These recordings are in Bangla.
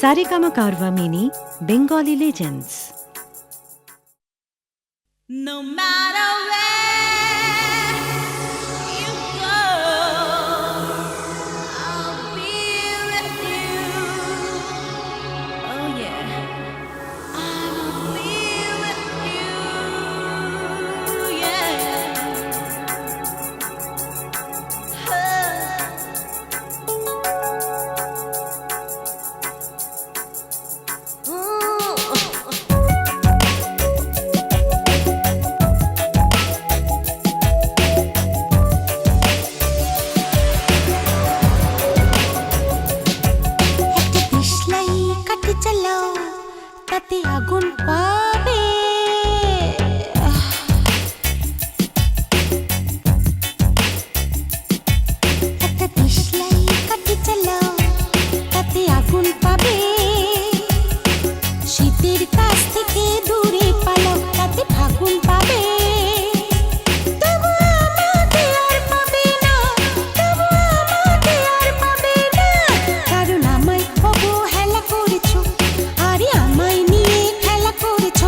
Saregama Karwa Mini Bengali Legends. No matter where you go, I'll be with you. Oh yeah, I will be with you. Yeah. চলো তাতে আগুন পাবে একটা দেশলাই কাটে চলো তাতে আগুন পাবে শীতের কাছ থেকে দূরে পালাও তাতে ফাগুন পাবে তবু আমাকে আর পাবে না তবু আমাকে আর পাবে না কারণ আমায় অবহেলা করেছো আরে আমায় নিয়ে খেলা করেছো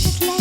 আসলাই